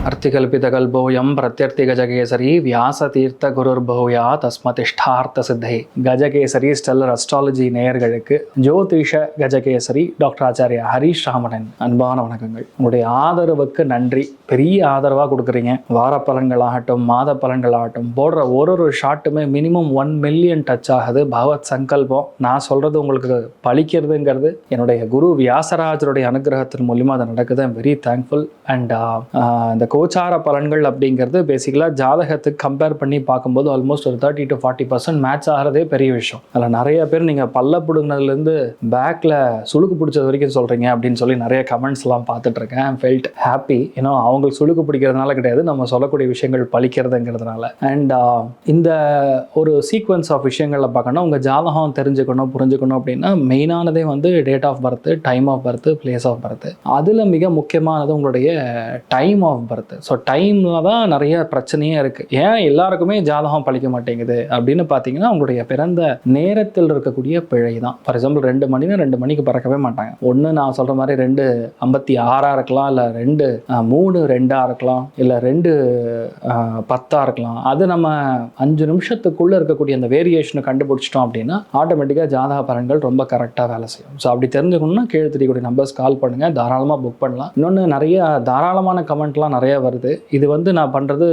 अर्थिकल्पितकल्पोऽयं प्रत्यर्थिगजकेसरी व्यासतीर्थगुरुर्भूया तस्मतिष्ठार्த்த சித்தை. Gajakesari stellar astrology நேயர்களுக்கு ஜோதிஷ Gajakesari doctor Acharya Harish ராமனின் அன்பான வணக்கங்கள். உங்களுடைய ஆதரவுக்கு நன்றி. பெரிய ஆதரவாக கொடுக்குறீங்க. வார பலன்களாகட்டும், மாத பலன்களாகட்டும், போடுற ஒரு ஷாட்டுமே மினிமம் 1 மில்லியன் டச் ஆகுது. பகவத் சங்கல்பம். நான் சொல்றது உங்களுக்கு பலிக்கிறதுங்கிறது என்னுடைய குரு வியாசராஜருடைய அனுகிரகத்தின் மூலியமா அது நடக்குது. I'm very thankful. அண்ட் இந்த கோச்சார பலன்கள் அப்படிங்கிறது பேசிக்கலாக ஜாதகத்துக்கு கம்பேர் பண்ணி பார்க்கும்போது ஆல்மோஸ்ட் ஒரு 30 to 40% மேட்ச் ஆகிறதே பெரிய விஷயம். அதில் நிறைய பேர் நீங்கள் பல்ல பிடுங்கினதுலேருந்து பேக்கில் சுளுக்கு பிடிச்சது வரைக்கும் சொல்கிறீங்க அப்படின்னு சொல்லி நிறைய கமெண்ட்ஸ்லாம் பார்த்துட்டு இருக்கேன். I'm felt happy. ஏன்னா அவங்களுக்கு சுளுக்கு பிடிக்கிறதுனால கிடையாது, நம்ம சொல்லக்கூடிய விஷயங்கள் பலிக்கிறதுங்கிறதுனால. அண்ட் இந்த ஒரு சீக்வன்ஸ் ஆஃப் விஷயங்களில் பார்க்கணும், உங்கள் ஜாதகம் தெரிஞ்சுக்கணும், புரிஞ்சுக்கணும் அப்படின்னா மெயினானதே வந்து date of birth, time of birth, place of birth. அதில் மிக முக்கியமானது உங்களுடைய டைம் ஆஃப் பர்த். ஸோ டைமில் தான் நிறைய பிரச்சனையே இருக்குது. ஏன் எல்லாருக்குமே ஜாதகம் பழிக்க மாட்டேங்குது அப்படின்னு பார்த்தீங்கன்னா உங்களுடைய பிறந்த நேரத்தில் இருக்கக்கூடிய பிழை தான். ஃபார் எக்ஸாம்பிள் 2 மணினா 2 மணிக்கு பறக்கவே மாட்டாங்க. ஒன்று நான் சொல்கிற மாதிரி 2:56 இருக்கலாம், இல்லை 3:02 இருக்கலாம், இல்லை 2:10 இருக்கலாம். அது நம்ம 5 நிமிஷத்துக்குள்ளே இருக்கக்கூடிய அந்த வேரியேஷனை கண்டுபிடிச்சிட்டோம் அப்படின்னா ஆட்டோமேட்டிக்காக ஜாதக பலன்கள் ரொம்ப கரெக்டாக வேலை செய்யும். ஸோ அப்படி தெரிஞ்சுக்கணும்னா கீழே தெரியக்கூடிய நம்பர்ஸ் கால் பண்ணுங்கள், தாராளமாக புக் பண்ணலாம். இன்னொன்று நிறைய தாராளமான கமெண்ட்லாம் நிறைய வருது. இது வந்து நான் பண்ணுறது,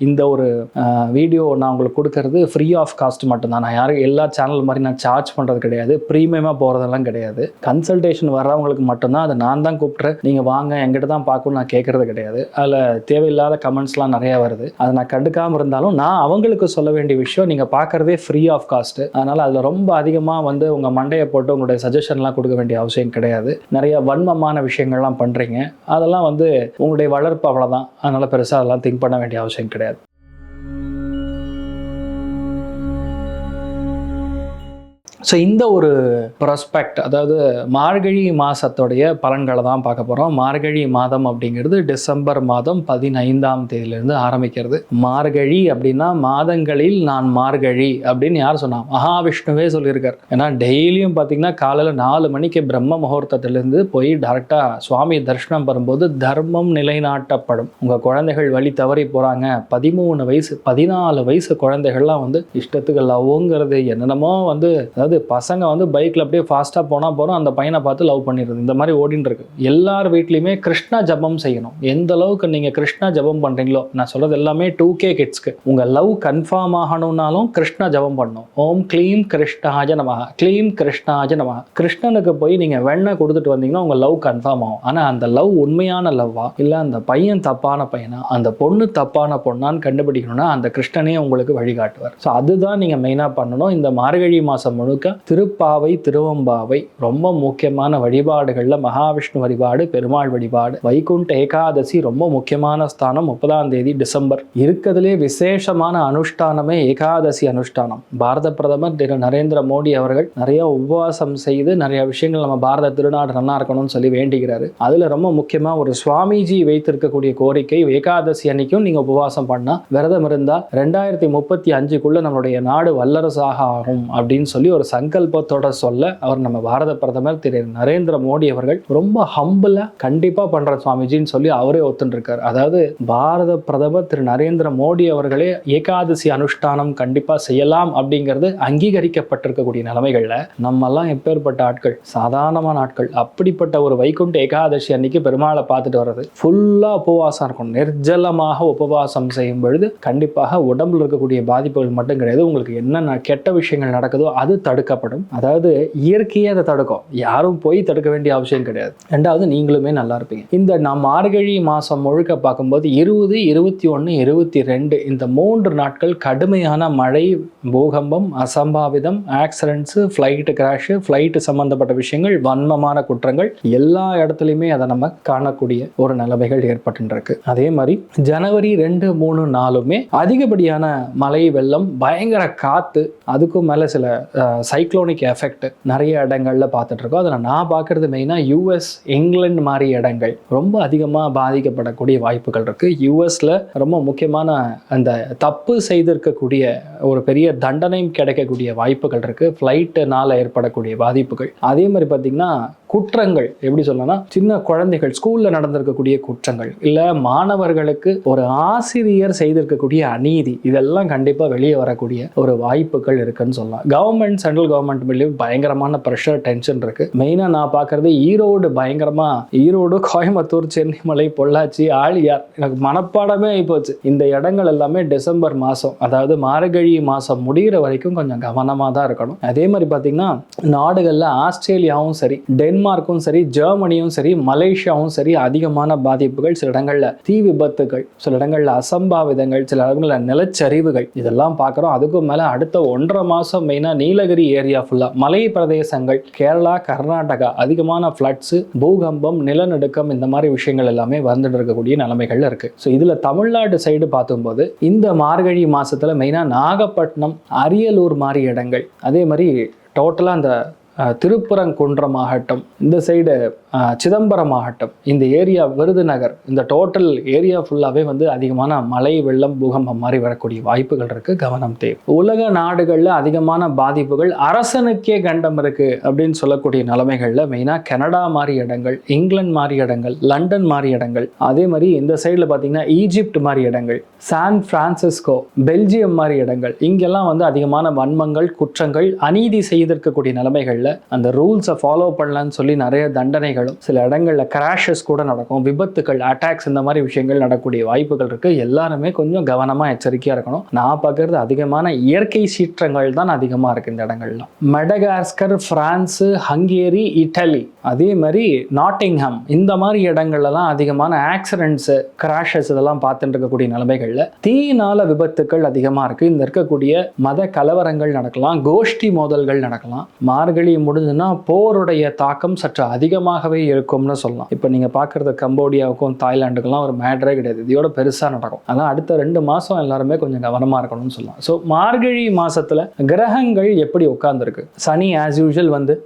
இந்த ஒரு வீடியோ நான் உங்களுக்கு கொடுக்கறது ஃப்ரீ ஆஃப் காஸ்ட் மட்டும்தான். நான் யாரும் எல்லா சேனல் மாதிரி நான் சார்ஜ் பண்ணுறது கிடையாது, ப்ரீமியமாக போகிறதெல்லாம் கிடையாது. கன்சல்டேஷன் வர்றவங்களுக்கு மட்டும்தான் அதை நான் தான் கூப்பிட்றேன், நீங்கள் வாங்க எங்கிட்ட தான் பார்க்கணும் நான் கேட்குறது கிடையாது. அதில் தேவையில்லாத கமெண்ட்ஸ்லாம் நிறையா வருது. அதை நான் கண்டுக்காமல் இருந்தாலும் நான் அவங்களுக்கு சொல்ல வேண்டிய விஷயம் நீங்கள் பார்க்குறதே ஃப்ரீ ஆஃப் காஸ்ட்டு. அதனால் அதில் ரொம்ப அதிகமாக வந்து உங்கள் மண்டையை போட்டு உங்களுடைய சஜஷன்லாம் கொடுக்க வேண்டிய அவசியம் கிடையாது. நிறைய வன்மமான விஷயங்கள்லாம் பண்ணுறீங்க, அதெல்லாம் வந்து உங்களுடைய வளர்ப்பு அவ்வளோதான். அதனால் பெருசாக அதெல்லாம் திங்க் பண்ண வேண்டிய அவசியம் கிடையாது. ஸோ இந்த ஒரு ப்ராஸ்பெக்ட், அதாவது மார்கழி மாதத்தோடைய பலன்களை தான் பார்க்க போகிறோம். மார்கழி மாதம் அப்படிங்கிறது டிசம்பர் மாதம் 15ஆம் தேதியிலேருந்து ஆரம்பிக்கிறது. மார்கழி அப்படின்னா மாதங்களில் நான் மார்கழி அப்படின்னு யார் சொன்னா? மகாவிஷ்ணுவே சொல்லியிருக்கார். ஏன்னா டெய்லியும் பார்த்தீங்கன்னா காலையில் 4 மணிக்கு பிரம்ம முகூர்த்தத்திலேருந்து போய் டேரெக்டாக சுவாமி தரிசனம் வரும்போது தர்மம் நிலைநாட்டப்படும். உங்கள் குழந்தைகள் வழி தவறி போகிறாங்க, 13 வயசு 14 வயசு குழந்தைகள்லாம் வந்து இஷ்டத்துக்கு லவ்ங்கிறது என்னென்னமோ வந்து, அதாவது பசங்க வந்து பைக்கில் அப்படியே ஃபாஸ்ட்டாக போகிறோம், அந்த பையனை பார்த்து லவ் பண்ணிடுறது, இந்த மாதிரி ஓடின்னு இருக்கு. எல்லார் வீட்லையுமே கிருஷ்ணா ஜபம் செய்யணும். எந்த அளவுக்கு நீங்கள் கிருஷ்ணா ஜபம் பண்ணுறீங்களோ, நான் சொல்கிறது எல்லாமே 2K கிட்ஸ்க்கு. உங்கள் லவ் கன்ஃபார்ம் ஆகணும்னாலும் கிருஷ்ணா ஜபம் பண்ணணும். ஓம் க்ளீம் கிருஷ்ணாஜ நமஹ, க்ளீம் கிருஷ்ணாஜ நமஹ. கிருஷ்ணனுக்கு போய் நீங்கள் வெண்ணெய் கொடுத்துட்டு வந்தீங்கன்னா உங்கள் லவ் கன்ஃபார்ம் ஆகும். ஆனால் அந்த லவ் உண்மையான லவ்வா, இல்லை அந்த பையன் தப்பான பையனா, அந்த பொண்ணு தப்பான பொண்ணான்னு கண்டுபிடிக்கணும்னா அந்த கிருஷ்ணனே உங்களுக்கு வழிகாட்டுவார். ஸோ அதுதான் நீங்கள் மெயினாக பண்ணணும். இந்த மார்கழி மாதம் முழுக்க திருப்பாவை, திருவம்பாவை ரொம்ப முக்கியமான வழிபாடுகளில் மகாவிஷ்ணு வழிபாடு, பெருமாள் வழிபாடு, வைகுண்ட ஏகாதசி ரொம்ப முக்கியமான ஸ்தானம். 30ஆம் தேதி டிசம்பர் இருக்கிறதுலே விசேஷமான அனுஷ்டானமே ஏகாதசி அனுஷ்டானம். பாரத பிரதமர் திரு நரேந்திர மோடி அவர்கள் நிறைய உபவாசம் செய்து நிறைய விஷயங்கள் நம்ம பாரத திருநாடு நல்லா இருக்கணும்னு சொல்லி வேண்டிக்கிறாரு. அதுல ரொம்ப முக்கியமா ஒரு சுவாமிஜி வைத்திருக்கக்கூடிய கோரிக்கை, ஏகாதசி அன்னைக்கும் நீங்க உபவாசம் பண்ணா, விரதம் இருந்தா 2035க்குள்ள நம்மளுடைய நாடு வல்லரசாக ஆகும் அப்படின்னு சொல்லி ஒரு சங்கல்பத்தோட சொல்ல அவர் நம்ம பாரத பிரதமர் திரு நரேந்திர மோடி அவர்கள் ரொம்ப ஹம்பிளா கண்டிப்பா பண்ற சுவாமிஜின்னு சொல்லி அவரே ஒத்துருக்காரு. அதாவது பாரத பிரதமர் திரு நரேந்திர மோடி அவர்களே ஏகாதசி அனுஷ்டானம் கண்டிப்பா செய்யலாம் அப்படிங்கிறது அங்கீகரிக்கப்பட்டிருக்கக்கூடிய நிலைமைகள்ல நம்ம எல்லாம் எப்பேற்பட்ட ஆட்கள், சாதாரணமான ஆட்கள். அப்படிப்பட்ட ஒரு வைகுண்ட ஏகாதசி அன்னைக்கு பெருமாளை பார்த்துட்டு வர்றது, ஃபுல்லா உபவாசம் இருக்கும். நிர்ஜலமாக உபவாசம் செய்யும் பொழுது கண்டிப்பாக உடம்புல இருக்கக்கூடிய பாதிப்புகள் மட்டும் கிடையாது, உங்களுக்கு என்னென்ன கெட்ட விஷயங்கள் நடக்குதோ அது தடுக்கப்படும். அதாவது இயற்கையே அதை தடுக்கும், யாரும் போய் தடுக்க வேண்டிய அவசியம் கிடையாது. ரெண்டாவது நீங்களுமே நல்லா இருப்பீங்க. இந்த நாம் மார்கழி மாதம் முழுக்க பார்க்கும்போது 20, 21, 22 இந்த 3 நாட்கள் கடுமையான மழை, பூகம்பம், அசம்பாவிதம், ஆக்சிடென்ட்ஸ், ஃப்ளைட்டு கிராஷ், ஃப்ளைட்டு சம்பந்தப்பட்ட விஷயங்கள், வன்மமான குற்றங்கள் எல்லா இடத்துலையுமே அதை நம்ம காணக்கூடிய ஒரு நிலைமைகள் ஏற்பட்டுருக்கு. அதே மாதிரி ஜனவரி 2, 3, 4மே அதிகப்படியான மழை, வெள்ளம், பயங்கர காத்து, அதுக்கும் மேலே சில சைக்ளோனிக் எஃபெக்ட் நிறைய இடங்கள்ல பார்த்துட்டு இருக்கோம். அதில் நான் பார்க்கறது மெயினாக US, இங்கிலாந்து மாதிரி இடங்கள் ரொம்ப அதிகமாக பாதிக்கப்படக்கூடிய வாய்ப்புகள் இருக்கு. யூஎஸ்ல ரொம்ப முக்கியமான அந்த தப்பு செய்திருக்கக்கூடிய ஒரு பெரிய தண்டனை கிடைக்கக்கூடிய வாய்ப்புகள் இருக்கு, ஃப்ளைட்டுனால ஏற்படக்கூடிய பாதிப்புகள். அதே மாதிரி பார்த்தீங்கன்னா குற்றங்கள் எப்படி சொல்லணும்னா சின்ன குழந்தைகள் ஸ்கூல்ல நடந்திருக்கக்கூடிய குற்றங்கள், இல்ல மாணவர்களுக்கு ஒரு ஆசிரியர் செய்திருக்கக்கூடிய அநீதி, இதெல்லாம் கண்டிப்பா வெளியே வரக்கூடிய ஒரு வாய்ப்புகள் இருக்குன்னு சொல்லலாம். கவர்மெண்ட், சென்ட்ரல் கவர்மெண்ட் மேலேயும் பயங்கரமான ப்ரெஷர், டென்ஷன் இருக்கு. மெயினா நான் பார்க்கறது ஈரோடு, பயங்கரமா ஈரோடு, கோயம்புத்தூர், சென்னிமலை, பொள்ளாச்சி, ஆழியார், எனக்கு மனப்பாடமே ஆயிப்போச்சு. இந்த இடங்கள் எல்லாமே டிசம்பர் மாசம், அதாவது மார்கழி மாசம் முடிகிற வரைக்கும் கொஞ்சம் கவனமா தான் இருக்கணும். அதே மாதிரி பாத்தீங்கன்னா நாடுகள்ல ஆஸ்திரேலியாவும் சரி, டென்மார்க்கும் சரி, ஜெர்மனியும் சரி, மலேசியாவும் சரி அதிகமான பாதிப்புகள், சில இடங்கள்ல தீ விபத்துகள், சில இடங்கள்ல அசம்பாவிதங்கள், சில இடங்கள்ல நிலச்சரிவுகள், இதெல்லாம் பார்க்குறோம். அதுக்கும் மேல அடுத்த 1.5 மாசம் மெயினா நீலகிரி ஏரியா ஃபுல்லா மலை பிரதேசங்கள், கேரளா, கர்நாடகா அதிகமான ஃப்ளட்ஸ், பூகம்பம், நிலநடுக்கம், இந்த மாதிரி விஷயங்கள் எல்லாமே வந்துட்டு இருக்கக்கூடிய நிலைமைகள் இருக்கு. ஸோ இதுல தமிழ்நாடு சைடு பார்க்கும்போது இந்த மார்கழி மாசத்துல மெயினா நாகப்பட்டினம், அரியலூர் மாதிரி இடங்கள், அதே மாதிரி டோட்டலா அந்த திருப்பரங்குன்றம் ஆகட்டும், இந்த சைடு சிதம்பரம் ஆகட்டும், இந்த ஏரியா விருதுநகர், இந்த டோட்டல் ஏரியா ஃபுல்லாவே வந்து அதிகமான மழை, வெள்ளம், பூகம்பம் மாதிரி வரக்கூடிய வாய்ப்புகள் இருக்கு. கவனம் தேவை. உலக நாடுகள்ல அதிகமான பாதிப்புகள், அரசனுக்கே கண்டம் இருக்கு அப்படின்னு சொல்லக்கூடிய நிலைமைகள்ல மெயினா கனடா மாதிரி இடங்கள், இங்கிலாந்து மாதிரி இடங்கள், லண்டன் மாதிரி இடங்கள், அதே மாதிரி இந்த சைடுல பாத்தீங்கன்னா ஈஜிப்ட் மாதிரி இடங்கள், சான் பிரான்சிஸ்கோ, பெல்ஜியம் மாதிரி இடங்கள், இங்கெல்லாம் வந்து அதிகமான வன்மங்கள், குற்றங்கள், அநீதி செய்திருக்கக்கூடிய நிலைமைகள்ல அந்த ரூல்ஸை ஃபாலோ பண்ணலன்னு சொல்லி நிறைய தண்டனைகளும், சில இடங்கள்ல கிராஷஸ் கூட நடக்கும், விபத்துகள், அட்டாக்ஸ், இந்த மாதிரி விஷயங்கள் நடக்கக்கூடிய வாய்ப்புகள் இருக்கு. எல்லாருமே கொஞ்சம் கவனமா எச்சரிக்கையா இருக்கணும். நான் பார்க்கறது அதிகமான இயற்கை சீற்றங்கள் தான் அதிகமா இருக்கு இந்த இடங்கள்ல. மெடகாஸ்கர், பிரான்ஸ், ஹங்கேரி, இட்டலி, அதே மாதிரி நாட்டிங்ஹாம், இந்த மாதிரி இடங்கள்லாம் அதிகமான ஆக்சிடென்ட்ஸ், கிராஷஸ் இதெல்லாம் பார்த்துட்டு இருக்கக்கூடிய நிலைமைகள்ல தீயினால விபத்துக்கள் அதிகமா இருக்கு. இந்த இருக்கக்கூடிய மத கலவரங்கள் நடக்கலாம், கோஷ்டி மோதல்கள் நடக்கலாம். மார்கழி முடிஞ்சுன்னா போருடைய தாக்கம் சற்று அதிகமாகவே இருக்கும்னு சொல்லலாம். இப்போ நீங்க பார்க்கறது கம்போடியாவுக்கும் தாய்லாண்டுக்கெல்லாம் ஒரு மேட்டரே கிடையாது, இதோட பெருசா நடக்கும். அதான் அடுத்த 2 மாசம் எல்லாருமே கொஞ்சம் கவனமா இருக்கணும்னு சொல்லலாம். ஸோ மார்கழி மாசத்துல கிரகங்கள் எப்படி உட்கார்ந்துருக்கு? சனி ஆஸ் யூஷுவல் வந்து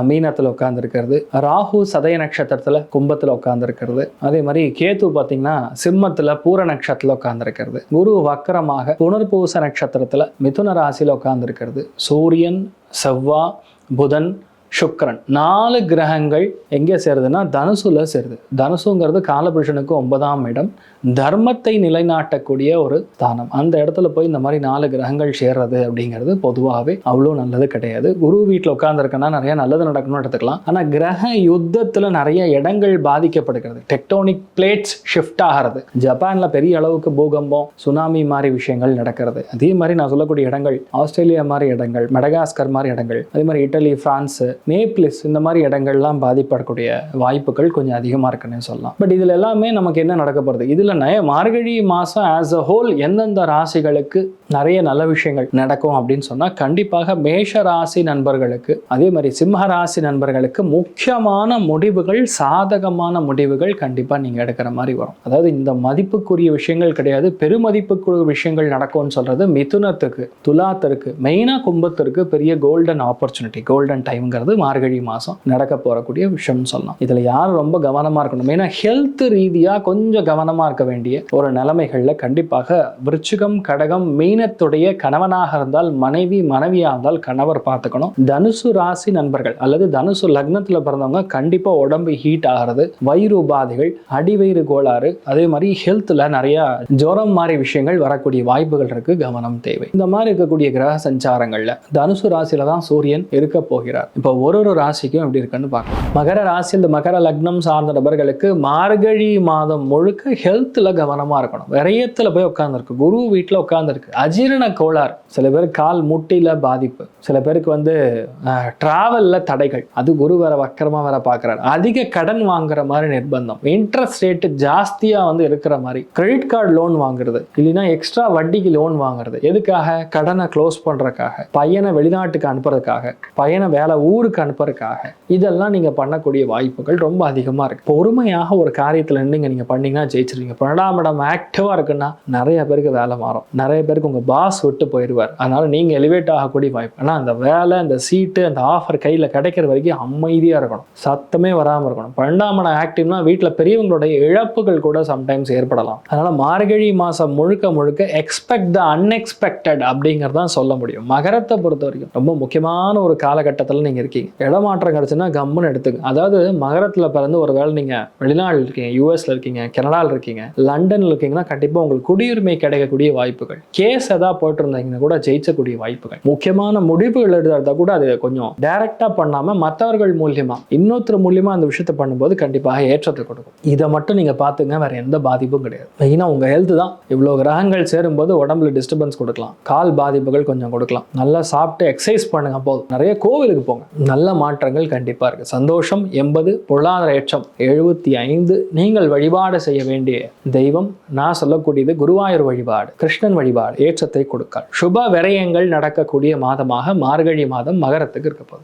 மீனத்துல உட்கார்ந்துருக்கிறது, ராகு சதய நட்சத்திரத்துல கும்பத்துல உட்கார்ந்துருக்கிறது, அதே மாதிரி கேது பாத்தீங்கன்னா சிம்மத்துல பூர நட்சத்திரத்துல உட்கார்ந்துருக்கிறது, குரு வக்கரமாக புனர்பூச நட்சத்திரத்துல மிதுன ராசியில உட்கார்ந்துருக்கிறது, சூரியன், செவ்வாய், புதன், சுக்கிரன், 4 கிரகங்கள் எங்கே சேருதுன்னா தனுசுல சேருது. தனுசுங்கிறது காலபுருஷனுக்கு 9ஆம் இடம், தர்மத்தை நிலைநாட்டக்கூடிய ஒரு ஸ்தானம். அந்த இடத்துல போய் இந்த மாதிரி 4 கிரகங்கள் சேர்றது அப்படிங்கிறது பொதுவாகவே அவ்வளோ நல்லது கிடையாது. குரு வீட்டில் உட்கார்ந்துருக்கன்னா நிறைய நல்லது நடக்கணும்னு எடுத்துக்கலாம். ஆனால் கிரக யுத்தத்தில் நிறைய இடங்கள் பாதிக்கப்படுகிறது, டெக்டோனிக் பிளேட்ஸ் ஷிஃப்ட் ஆகிறது. ஜப்பான்ல பெரிய அளவுக்கு பூகம்பம், சுனாமி மாதிரி விஷயங்கள் நடக்கிறது. அதே மாதிரி நான் சொல்லக்கூடிய இடங்கள் ஆஸ்திரேலியா மாதிரி இடங்கள், மெடகாஸ்கர் மாதிரி இடங்கள், அதே மாதிரி இட்டலி, பிரான்ஸ், நேப்ளிஸ், இந்த மாதிரி இடங்கள்லாம் பாதிப்படக்கூடிய வாய்ப்புகள் கொஞ்சம் அதிகமாக இருக்குன்னு சொல்லலாம். பட் இதில் எல்லாமே நமக்கு என்ன நடக்க போகிறது? இதில் மார்கழி மாதம் ஆஸ் அ ஹோல் எந்தெந்த ராசிகளுக்கு நிறைய நல்ல விஷயங்கள் நடக்கும் அப்படின்னு சொன்னால், கண்டிப்பாக மேஷ ராசி நண்பர்களுக்கு, அதே மாதிரி சிம்ம ராசி நண்பர்களுக்கு முக்கியமான முடிவுகள், சாதகமான முடிவுகள் கண்டிப்பாக நீங்கள் எடுக்கிற மாதிரி வரும். அதாவது இந்த மதிப்புக்குரிய விஷயங்கள் கிடையாது, பெருமதிப்புக்குரிய விஷயங்கள் நடக்கும்னு சொல்கிறது மிதுனத்துக்கு, துலாத்திற்கு, மெயினாக கும்பத்திற்கு பெரிய கோல்டன் ஆப்பர்ச்சுனிட்டி, கோல்டன் டைம்ங்கிறது மார்கழி மாதம் நடக்க போறக்கூடிய விஷயம்னு சொல்லலாம். இதுல யாரும் ரொம்ப கவனமா இருக்கணும். மெயினா ஹெல்த் ரீதியா கொஞ்சம் கவனமா இருக்க வேண்டிய ஒரு நிலைமைகள்ல கண்டிப்பாக விருச்சிகம், கடகம், மீனத்துடைய கணவனாக இருந்தால் மனைவி, மனைவியா இருந்தால் கணவர் பார்த்துக்கணும். தனுசு ராசி நண்பர்கள் அல்லது தனுசு லக்னத்துல பிறந்தவங்க கண்டிப்பா உடம்பு ஹீட் ஆகிறது, வயிறு உபாதைகள், அடிவயிறு கோளாறு, அதே மாதிரி ஹெல்த்ல நிறைய ஜுரம் மாதிரி விஷயங்கள் வரக்கூடிய வாய்ப்புகள் இருக்கு. கவனம் தேவை. இந்த மாதிரி இருக்கக்கூடிய கிரக சஞ்சாரங்கள்ல தனுசு ராசியில தான் சூரியன் இருக்க போகிறார். இப்போ ஒரு ராசிக்கும் எப்படி இருக்குன்னு பார்க்கலாம். மகர ராசி, இந்த மகர லக்னம் சார்ந்த நபர்களுக்கு மார்கழி மாதம் முழுக்க ஹெல்த்ல கவனமா இருக்கணும். விரயத்துல போய் உட்கார்ந்துருக்கு, குரு வீட்டுல உட்கார்ந்துருக்கு, அஜீரண கோளாறு, சில பேருக்கு கால் முட்டில பாதிப்பு, சில பேருக்கு வந்து டிராவல்ல தடைகள், அது குரு வேற வக்கரமா வேற பார்க்கிறாரு, அதிக கடன் வாங்குற மாதிரி நிர்பந்தம், இன்ட்ரெஸ்ட் ரேட் ஜாஸ்தியா வந்து இருக்கிற மாதிரி, கிரெடிட் கார்டு லோன் வாங்குறது, இல்லைன்னா எக்ஸ்ட்ரா வட்டிக்கு லோன் வாங்குறது, எதுக்காக? கடனை க்ளோஸ் பண்றதுக்காக, பையனை வெளிநாட்டுக்கு அனுப்புறதுக்காக, பையனை வேலை ஊருக்கு அனுப்புறதுக்காக, இதெல்லாம் நீங்க பண்ணக்கூடிய வாய்ப்புகள் ரொம்ப அதிகமா இருக்கு. பொறுமையாக ஒரு காரியத்துல நீங்க பண்ணீங்கன்னா ஜெயிச்சிருவீங்க. 12ஆம் இடம் ஆக்டிவா இருக்குன்னா நிறைய பேருக்கு வேலை மாறும், நிறைய பேருக்கு உங்க பாஸ் விட்டு போயிடுவார். அதனால நீங்க எலிவேட் ஆகக்கூடிய வாய்ப்பு. ஆனா அந்த வேலை, அந்த சீட்டு, அந்த ஆஃபர் கையில கிடைக்கிற வரைக்கும் அமைதியா இருக்கணும், சத்தமே வராம இருக்கணும். 12ஆம் இடம் ஆக்டிவ்னா வீட்டுல பெரியவங்களுடைய இழப்புகள் கூட சம்டைம்ஸ் ஏற்படலாம். அதனால மார்கழி மாசம் முழுக்க முழுக்க எக்ஸ்பெக்ட் த அன்எக்ஸ்பெக்டட் அப்படிங்கறதான் சொல்ல முடியும். மகரத்தை பொறுத்த வரைக்கும் ரொம்ப முக்கியமான ஒரு காலகட்டத்தில் நீங்க இருக்கீங்க. இருக்கீங்க. இடமாற்றம் கிடச்சுன்னா கம்முன்னு எடுத்துங்க. அதாவது மகரத்தில் பிறந்து ஒரு வேளை நீங்கள் வெளிநாட்டில் இருக்கீங்க, யூஎஸ்ல இருக்கீங்க, கனடாவில் இருக்கீங்க, லண்டனில் இருக்கீங்கன்னா கண்டிப்பாக உங்களுக்கு குடியுரிமை கிடைக்கக்கூடிய வாய்ப்புகள், கேஸ் ஏதாவது போட்டிருந்தீங்கன்னா கூட ஜெயிச்சக்கூடிய வாய்ப்புகள், முக்கியமான முடிவுகள் எடுத்தா கூட அது கொஞ்சம் டைரக்டா பண்ணாமல் மற்றவர்கள் மூலியமா இன்னொருத்தர் மூலியமா அந்த விஷயத்தை பண்ணும்போது கண்டிப்பாக ஏற்றத்தை கொடுக்கும். இதை மட்டும் நீங்கள் பார்த்துங்க, வேற எந்த பாதிப்பும் கிடையாது. மெயினாக உங்கள் ஹெல்த் தான். இவ்வளோ கிரகங்கள் சேரும்போது உடம்புல டிஸ்டர்பன்ஸ் கொடுக்கலாம், கால் பாதிப்புகள் கொஞ்சம் கொடுக்கலாம். நல்லா சாப்பிட்டு எக்ஸசைஸ் பண்ணுங்க, போதும். நிறைய கோவிலுக்கு போங்க, நல்ல மாற்றங்கள் கண்டிப்பாக இருக்கு. சந்தோஷம் 80, பொருளாதார ஏற்றம் 75. நீங்கள் வழிபாடு செய்ய வேண்டிய தெய்வம் நான் சொல்லக்கூடியது குருவாயூர் வழிபாடு, கிருஷ்ணன் வழிபாடு ஏற்றத்தை கொடுக்காது. சுப விரயங்கள் நடக்கக்கூடிய மாதமாக மார்கழி மாதம் மகரத்துக்கு இருக்க போகுது.